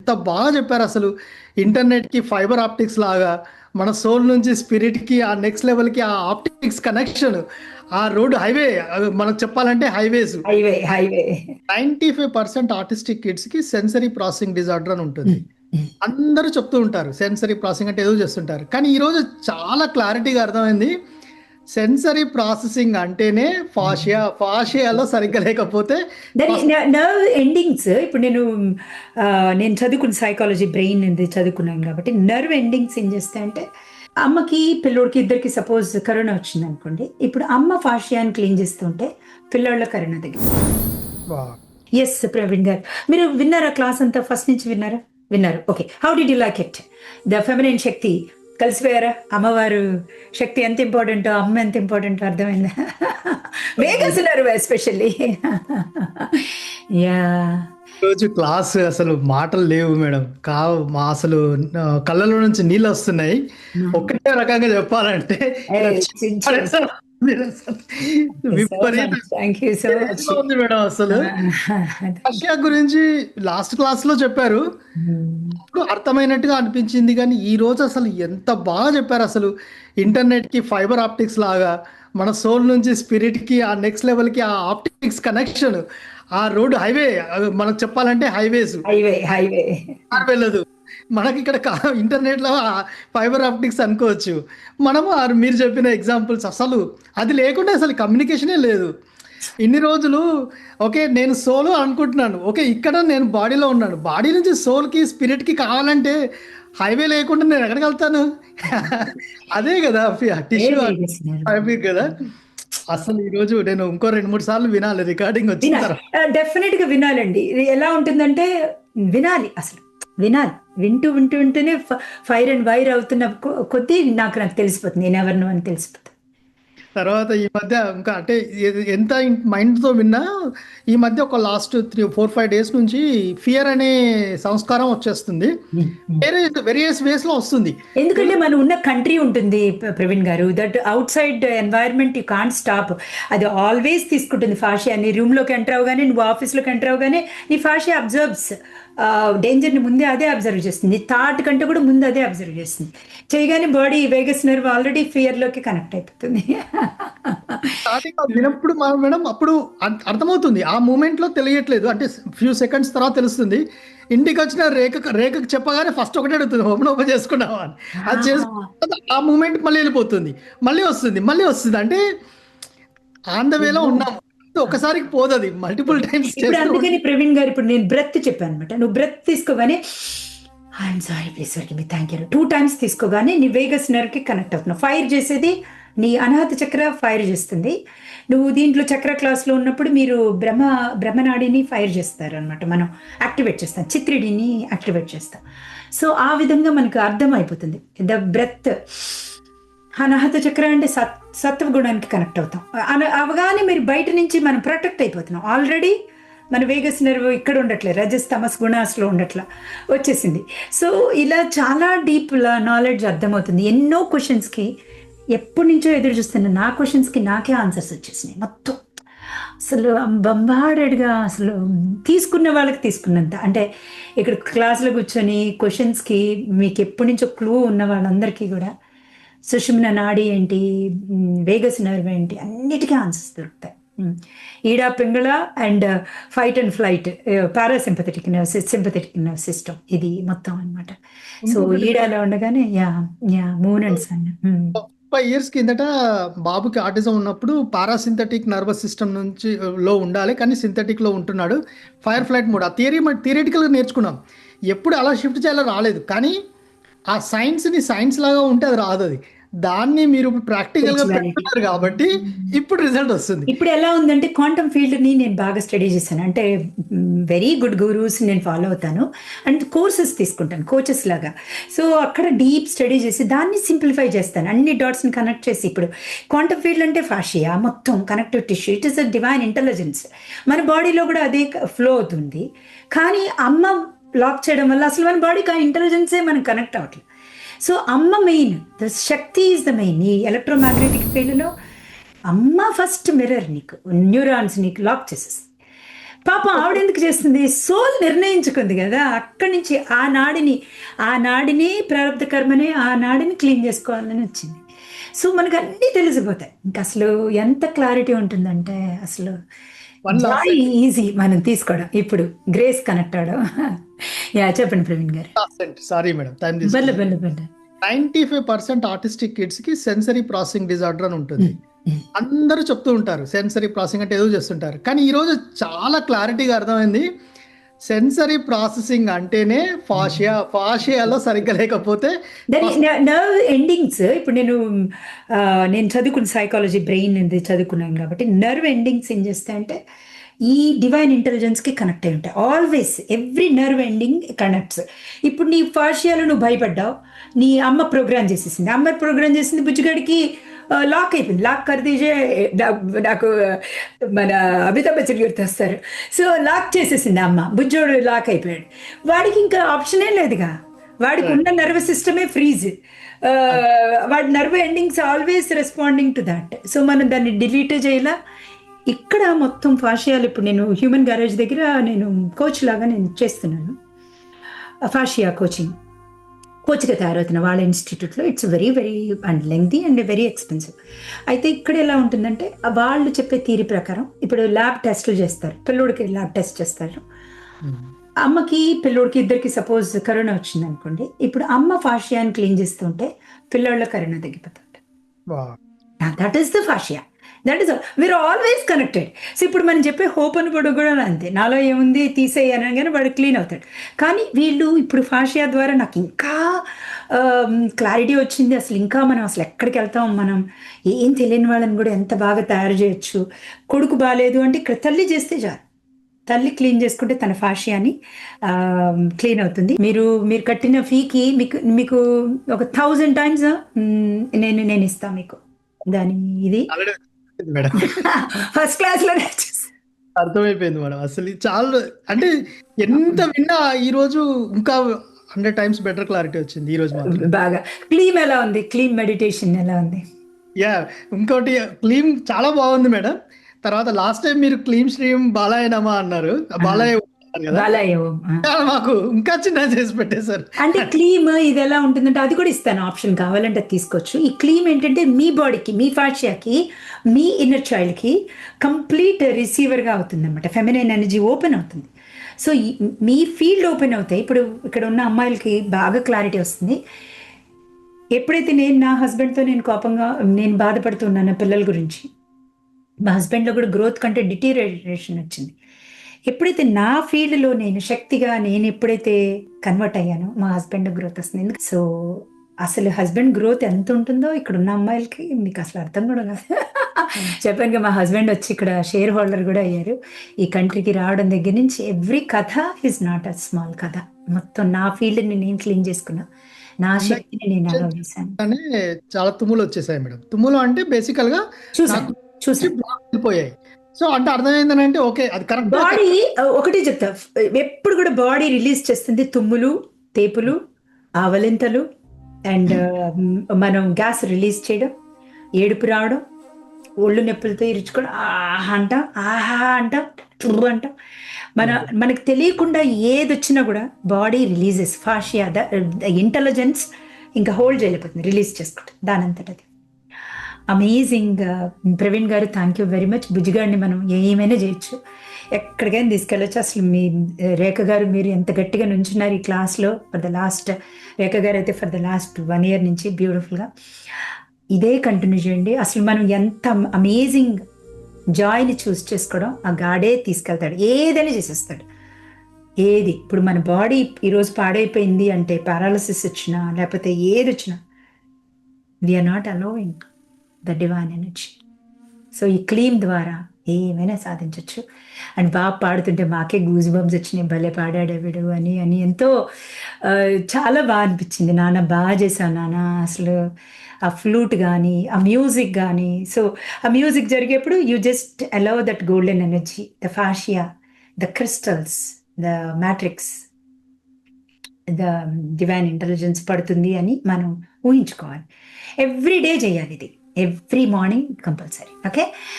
ఎంత బాగా చెప్పారు అసలు. ఇంటర్నెట్కి ఫైబర్ ఆప్టిక్స్ లాగా మన సోల్ నుంచి స్పిరిట్కి ఆ నెక్స్ట్ లెవెల్కి ఆ ఆప్టిక్స్ కనెక్షన్, ఆ రోడ్ హైవే, మనకు చెప్పాలంటే హైవేస్. Highway highway. 95% ఆర్టిస్టిక్ కిడ్స్కి సెన్సరీ ప్రాసెసింగ్ డిజార్డర్ అని ఉంటుంది. అందరూ చెప్తూ ఉంటారు సెన్సరీ ప్రాసెసింగ్ అంటే ఏదో చేస్తుంటారు, కానీ ఈరోజు చాలా క్లారిటీగా అర్థమైంది. సెన్సరీ ప్రాసెసింగ్ అంటేనే ఫాషియాలో సరిగ్గా లేకపోతే దాని నర్వ్ ఎండింగ్స్. ఇప్పుడు నేను చదువుకున్న సైకాలజీ, బ్రెయిన్ అనేది చదువుకున్నాను కాబట్టి నర్వ్ ఎండింగ్స్ ఏం చేస్తాయి అంటే, అమ్మకి పిల్లోడికి ఇద్దరికి సపోజ్ కరోనా వచ్చింది అనుకోండి, ఇప్పుడు అమ్మ ఫాషియాని క్లీన్ చేస్తుంటే పిల్లోళ్ళ కరోనా దగ్గర. ఎస్ ప్రవీణ్ గారు, మీరు విన్నారా క్లాస్ అంతా ఫస్ట్ నుంచి విన్నారా? విన్నారు, okay. How did you like it? The feminine Shakti కలిసిపోయారా? అమ్మవారు శక్తి ఎంత ఇంపార్టెంటో, అమ్మ ఎంత ఇంపార్టెంటో అర్థమైందా? వేగేస్తున్నారు ఎస్పెషల్లీ. యా. రోజు క్లాస్ అసలు మాటలు లేవు మేడం. మా అసలు కళ్ళలో నుంచి నీళ్ళు వస్తున్నాయి. ఒక్కటే రకంగా చెప్పాలంటే థ్యాంక్ యూ సో మచ్. ఉంది మేడం అసలు. రష్యా గురించి లాస్ట్ క్లాస్ లో చెప్పారు, అప్పుడు అర్థమైనట్టుగా అనిపించింది, కానీ ఈ రోజు అసలు ఎంత బాగా చెప్పారు అసలు. ఇంటర్నెట్ కి ఫైబర్ ఆప్టిక్స్ లాగా మన సోల్ నుంచి స్పిరిట్ కి ఆ నెక్స్ట్ లెవెల్ కి ఆ ఆప్టిక్స్ కనెక్షన్, ఆ రోడ్ హైవే, మనకు చెప్పాలంటే హైవేస్. హైవే హైవే వెళ్ళదు మనకి ఇక్కడ ఇంటర్నెట్ లో ఫైబర్ ఆప్టిక్స్ అనుకోవచ్చు మనము. మీరు చెప్పిన ఎగ్జాంపుల్స్ అసలు అది లేకుండా అసలు కమ్యూనికేషనే లేదు ఇన్ని రోజులు. ఓకే, నేను సోల్ అనుకుంటున్నాను, ఓకే ఇక్కడ నేను బాడీలో ఉన్నాను, బాడీ నుంచి సోల్కి స్పిరిట్కి కావాలంటే హైవే లేకుండా నేను ఎక్కడికి వెళ్తాను? అదే కదా టిష్యూ కదా. అసలు ఈ రోజు నేను ఇంకో 2-3 సార్లు వినాలి రికార్డింగ్ వచ్చిన తర్వాత. డెఫినెట్ గా వినాలండి. ఎలా ఉంటుందంటే వినాలి, అసలు వినాలి. వింటూ వింటూ వింటూనే ఫైర్ అండ్ వైర్ అవుతున్న కొద్దీ నాకు తెలిసిపోతుంది నేను ఎవరినో అని తెలిసిపోతుంది. తర్వాత ఈ మధ్య ఇంకా అంటే ఎంత మైండ్తో విన్నా, ఈ మధ్య ఒక లాస్ట్ 3-4-5 డేస్ నుంచి ఫియర్ అనే సంస్కారం వచ్చేస్తుంది. వేరియస్ వేస్ లో వస్తుంది. ఎందుకంటే మనం ఉన్న కంట్రీ ఉంటుంది ప్రవీణ్ గారు, that out side environment you can't stop. అది ఆల్వేస్ తీసుకుంటుంది ఫాషియా. నీ రూమ్ లోకి ఎంటర్ అవగానే, నువ్వు ఆఫీస్లోకి ఎంటర్ అవగానే నీ ఫాషియా అబ్జర్వ్స్ డేంజర్ని ముందే అదే అబ్జర్వ్ చేస్తుంది. థాట్ కంటే కూడా ముందు అదే అబ్జర్వ్ చేస్తుంది. చేయగానే బాడీ వేగస్ నర్వ్ ఆల్రెడీ ఫియర్లోకి కనెక్ట్ అయిపోతుంది. వినప్పుడు మేడం అప్పుడు అర్థమవుతుంది, ఆ మూమెంట్ లో తెలియట్లేదు, అంటే ఫ్యూ సెకండ్స్ తర్వాత తెలుస్తుంది. ఇంటికి వచ్చిన రేఖకు చెప్పగానే ఫస్ట్ ఒకటే అడుగుతుంది, ఓపెన్ చేసుకున్నావా అని. అది చేసుకున్న ఆ మూమెంట్ మళ్ళీ వెళ్ళిపోతుంది, మళ్ళీ వస్తుంది. అంటే ఆన్ ద వేలో ఉన్నాము, ఒకసారికి పోదది మల్టిపుల్ టైమ్స్. అందుకని ప్రవీణ్ గారు ఇప్పుడు నేను బ్రెత్ చెప్పాను అనమాట. నువ్వు బ్రెత్ తీసుకోగానే I'm sorry please forgive me, thank you 2 times తీసుకోగానే నీ వేగస్ నర్వ్ కి కనెక్ట్ అవుతున్నావు. ఫైర్ చేసేది నీ అనాహత చక్ర ఫైర్ చేస్తుంది. నువ్వు దీంట్లో చక్ర క్లాస్లో ఉన్నప్పుడు మీరు బ్రహ్మనాడిని ఫైర్ చేస్తారు అనమాట. మనం యాక్టివేట్ చేస్తాం, చిత్రిడిని యాక్టివేట్ చేస్తాం. సో ఆ విధంగా మనకు అర్థం అయిపోతుంది. ద బ్రెత్ అనాహత చక్ర అంటే సత్వ గుణానికి కనెక్ట్ అవుతాం. అవగానే మీరు బయట నుంచి మనం ప్రొటెక్ట్ అయిపోతున్నాం. ఆల్రెడీ మన వేగస్ నర్వ్ ఇక్కడ ఉండట్లే, రజస్ తమస్ గుణాస్లో ఉండట్లా వచ్చేసింది. సో ఇలా చాలా డీప్ నాలెడ్జ్ అర్థమవుతుంది. ఎన్నో క్వశ్చన్స్కి ఎప్పటి నుంచో ఎదురు చూస్తున్నా, నా క్వశ్చన్స్కి నాకే ఆన్సర్స్ వచ్చేసినాయి మొత్తం. అసలు బంబాడెడ్గా, అసలు తీసుకున్న వాళ్ళకి తీసుకున్నంత. అంటే ఇక్కడ క్లాస్లో కూర్చొని క్వశ్చన్స్కి మీకు ఎప్పటి నుంచో క్లూ ఉన్న వాళ్ళందరికీ కూడా సుషుమ్న నాడి ఏంటి, వేగస్ నర్వ్ ఏంటి, అన్నిటికీ ఆన్సర్స్ దొరుకుతాయి. Ida Pingala and fight and flight, parasympathetic nerve, sympathetic nerve system, ఇది మొత్తం అనమాట. సో ఈడాలో ఉండగానే మూన్ అండ్ సన్. 5 years కిందట బాబుకి ఆటిజం ఉన్నప్పుడు పారాసింథటిక్ నర్వస్ సిస్టమ్ నుంచి లో ఉండాలి, కానీ సింథటిక్ లో ఉంటున్నాడు. ఫైర్ ఫ్లైట్ మోడ్ ఆ థియరిటికల్గా నేర్చుకున్నాం. ఎప్పుడు అలా షిఫ్ట్ చేయాలో రాలేదు, కానీ ఆ సైన్స్ని సైన్స్ లాగా ఉంటే అది రాదు. అది దాన్ని మీరు ప్రాక్టికల్ గా పెట్టుకున్నారు కాబట్టి ఇప్పుడు రిజల్ట్ వస్తుంది. ఇప్పుడు ఎలా ఉందంటే క్వాంటమ్ ఫీల్డ్ ని నేను బాగా స్టడీ చేశాను. అంటే వెరీ గుడ్ గురూస్ నేను ఫాలో అవుతాను అండ్ కోర్సెస్ తీసుకుంటాను కోచెస్ లాగా. సో అక్కడ డీప్ స్టడీ చేసి దాన్ని సింప్లిఫై చేస్తాను, అన్ని డాట్స్ని కనెక్ట్ చేసి. ఇప్పుడు క్వాంటమ్ ఫీల్డ్ అంటే ఫాషియా మొత్తం connective tissue, it is a divine intelligence. మన బాడీలో కూడా అదే ఫ్లో అవుతుంది, కానీ అమ్మ లాక్ చేయడం వల్ల అసలు మన బాడీకి ఆ ఇంటెలిజెన్సే మనకు కనెక్ట్ అవ్వట్లేదు. సో అమ్మ main, the Shakti is the main. ఈ ఎలక్ట్రోమాగ్నెటిక్ ఫీల్డ్లో అమ్మ ఫస్ట్ మిర్రర్, నీకు న్యూరాన్స్ నీకు లాక్ చేసేస్తుంది. పాపం ఆవిడ ఎందుకు చేస్తుంది? సోల్ నిర్ణయించుకుంది కదా, అక్కడి నుంచి ఆ నాడిని ప్రారంభ కర్మని ఆ నాడిని క్లీన్ చేసుకోవాలని వచ్చింది. సో మనకు అన్నీ తెలిసిపోతాయి. ఇంకా అసలు ఎంత క్లారిటీ ఉంటుందంటే అసలు వన్ లాస్ట్ జాయ్ ఈజీ మనం తీసుకోవడం. ఇప్పుడు గ్రేస్ కనెక్ట్ అవడం. యా, చెప్పండి ప్రవీణ్ గారు. సారీ మేడం, టైం బల్ల తీసుకుంది. బల్ల బల్ల 95% ఆర్టిస్టిక్ కిడ్స్ కి సెన్సరీ ప్రాసెసింగ్ డిజార్డర్ అని ఉంటుంది. అందరూ చెప్తూ ఉంటారు సెన్సరీ ప్రాసెసింగ్ అంటే ఏదో చేస్తుంటారు, కానీ ఈ రోజు చాలా క్లారిటీగా అర్థమైంది. సెన్సరీ ప్రాసెసింగ్ అంటేనే ఫాషియాలో సరిగ్గా లేకపోతే దాని నర్వ్ ఎండింగ్స్. ఇప్పుడు నేను చదువుకున్న సైకాలజీ, బ్రెయిన్ అనేది చదువుకున్నాను కాబట్టి నర్వ్ ఎండింగ్స్ ఏం చేస్తాయంటే ఈ డివైన్ ఇంటెలిజెన్స్ కి కనెక్ట్ అయి ఉంటాయి. Always every nerve ending connects. ఇప్పుడు నీ ఫాషియాలో నువ్వు భయపడ్డావు, నీ అమ్మ ప్రోగ్రామ్ చేసేసింది బుజ్జిగాడికి, లాక్ అయిపోయింది. లాక్ కర్దీజే, నాకు మన అమితాబ్ బచ్చన్ గుర్తొస్తారు. సో లాక్ చేసేసింది అమ్మ, బుజ్జోడు లాక్ అయిపోయాడు. వాడికి ఇంకా ఆప్షనే లేదుగా, వాడికి ఉన్న నర్వస్ సిస్టమే ఫ్రీజ్. వాడి nerve endings always responding to that. So మనం దాన్ని డిలీట్ చేయాల. ఇక్కడ మొత్తం ఫాషియాలు. ఇప్పుడు నేను హ్యూమన్ గ్యారేజ్ దగ్గర నేను కోచ్ లాగా నేను చేస్తున్నాను, ఫాషియా కోచ్గా తయారవుతున్న వాళ్ళ ఇన్స్టిట్యూట్లో. It's very very and lengthy and very expensive. అయితే ఇక్కడ ఎలా ఉంటుందంటే వాళ్ళు చెప్పే థియరీ ప్రకారం ఇప్పుడు ల్యాబ్ టెస్టులు చేస్తారు, పిల్లోడికి ల్యాబ్ టెస్ట్ చేస్తారు. అమ్మకి పిల్లోడికి ఇద్దరికి సపోజ్ కరోనా వచ్చింది అనుకోండి, ఇప్పుడు అమ్మ ఫాషియాని క్లీన్ చేస్తుంటే పిల్లోళ్ళ కరోనా తగ్గిపోతుంది. That is the fascia. That is we are always connected. So ఇప్పుడు మనం చెప్పే హోప్ అని కూడా అంతే, నాలో ఏముంది తీసేయనగానే వాడు క్లీన్ అవుతాడు. కానీ వీళ్ళు ఇప్పుడు ఫాషియా ద్వారా నాకు ఇంకా క్లారిటీ వచ్చింది. ఇంకా మనం ఎక్కడికి వెళ్తాం, మనం ఏం తెలియని వాళ్ళని కూడా ఎంత బాగా తయారు చేయొచ్చు. కొడుకు బాగాలేదు అంటే ఇక్కడ తల్లి చేస్తే చాలు, తల్లి క్లీన్ చేసుకుంటే తన ఫాషియాని క్లీన్ అవుతుంది. మీరు కట్టిన ఫీకి మీకు ఒక 1000 times నేను ఇస్తాను మీకు దాని ఇది మేడం. ఫస్ట్ క్లాస్ లో అర్థమైపోయింది మేడం. అసలు చాలా అంటే ఎంత విన్నా ఈ రోజు ఇంకా 100 times బెటర్ క్లారిటీ వచ్చింది ఈ రోజు మాత్రం. బాగా క్లీమ్ ఎలా ఉంది, క్లీమ్ మెడిటేషన్ ఎలా ఉంది? యా, ఇంకోటి క్లీమ్ చాలా బాగుంది మేడం. తర్వాత లాస్ట్ టైం మీరు క్లీమ్ స్ట్రీమ్ బాలయ్యనమా అన్నారు, బాలయ్య మాకు ఇంకా చిన్న చేసి పెట్టేశారు. అంటే క్లీమ్ ఇది ఎలా ఉంటుందంటే అది కూడా ఇస్తాను, ఆప్షన్ కావాలంటే తీసుకోవచ్చు. ఈ క్లీమ్ ఏంటంటే మీ బాడీకి, మీ ఫాషియాకి, మీ ఇన్నర్ చైల్డ్కి కంప్లీట్ రిసీవర్గా అవుతుంది అనమాట. ఫెమినైన్ ఎనర్జీ ఓపెన్ అవుతుంది. సో మీ ఫీల్డ్ ఓపెన్ అవుతాయి. ఇప్పుడు ఇక్కడ ఉన్న అమ్మాయిలకి బాగా క్లారిటీ వస్తుంది. ఎప్పుడైతే నా హస్బెండ్తో నేను బాధపడుతున్నాను పిల్లల గురించి, మా హస్బెండ్లో కూడా గ్రోత్ కంటే డిటీరియరేషన్ వచ్చింది. ఎప్పుడైతే నా ఫీల్డ్లో నేను శక్తిగా ఎప్పుడైతే కన్వర్ట్ అయ్యానో మా హస్బెండ్ గ్రోత్ వస్తుంది. సో అసలు హస్బెండ్ గ్రోత్ ఎంత ఉంటుందో ఇక్కడ ఉన్న అమ్మాయిలకి మీకు అసలు అర్థం కూడా కాదు. చెప్పాను కదా, మా హస్బెండ్ వచ్చి ఇక్కడ షేర్ హోల్డర్ కూడా అయ్యారు. ఈ కంట్రీకి రావడం దగ్గర నుంచి ఎవ్రీ కథ ఈజ్ నాట్ అ స్మాల్ కథ. మొత్తం నా ఫీల్డ్ని నేను క్లీన్ చేసుకున్నా, నా శక్తిని నేను అనుభవించాను. చాలా తుమ్ములు వచ్చేసాయి మేడం. తుమ్ములు అంటే బేసికల్ గా చూసి వెళ్ళిపోయాయి. సో అంటే అర్థమైందని అంటే ఓకే, అది కరెక్ట్. బాడీ ఒకటి చెప్తా, ఎప్పుడు కూడా బాడీ రిలీజ్ చేస్తుంది తుమ్ములు, తేపులు, ఆవలింతలు అండ్ మనం గ్యాస్ రిలీజ్ చేయడం, ఏడుపు రావడం, ఒళ్ళు నొప్పులతో ఇరుచుకోవడం, ఆహా అంటాం మనకు తెలియకుండా ఏది వచ్చినా కూడా బాడీ రిలీజెస్. ఫాషియా ద ఇంటెలిజెన్స్ ఇంకా హోల్డ్ చేయలేకపోతుంది, రిలీజ్ చేసుకుంటుంది దానంతటది. అమేజింగ్ ప్రవీణ్ గారు, థ్యాంక్ యూ వెరీ మచ్. బుజ్జిగాడిని మనం ఏమైనా చేయొచ్చు, ఎక్కడికైనా తీసుకెళ్ళచ్చు. అసలు మీ రేఖ గారు మీరు ఎంత గట్టిగా నుంచున్నారు ఈ క్లాస్లో. రేఖ గారు అయితే ఫర్ ద లాస్ట్ 1 year నుంచి బ్యూటిఫుల్గా ఇదే కంటిన్యూ చేయండి. అసలు మనం ఎంత అమేజింగ్ జాయ్ని చూస్ చేసుకోవడం, ఆ గాడే తీసుకెళ్తాడు, ఏదైనా చేసేస్తాడు. ఏది ఇప్పుడు మన బాడీ ఈరోజు పాడైపోయింది అంటే, పారాలసిస్ వచ్చినా లేకపోతే ఏది వచ్చినా, we are not allowing the divine energy. So ఈ క్లీమ్ ద్వారా ఏమైనా సాధించవచ్చు. అండ్ బాగా పాడుతుంటే మాకే గూజ్ బంప్స్ వచ్చినాయి, భలే పాడాడు వీడు అని ఎంతో చాలా బాగా అనిపించింది. నాన్న బాగా చేశాను నాన్న. అసలు ఆ ఫ్లూట్ కానీ, ఆ మ్యూజిక్ కానీ, సో ఆ మ్యూజిక్ జరిగేప్పుడు you just allow that golden energy, the fascia, the crystals, the matrix, the divine intelligence పడుతుంది అని మనం ఊహించుకోవాలి. ఎవ్రీ డే చేయాలి ఇది, ఎవ్రీ మార్నింగ్ కంపల్సరీ. ఓకే.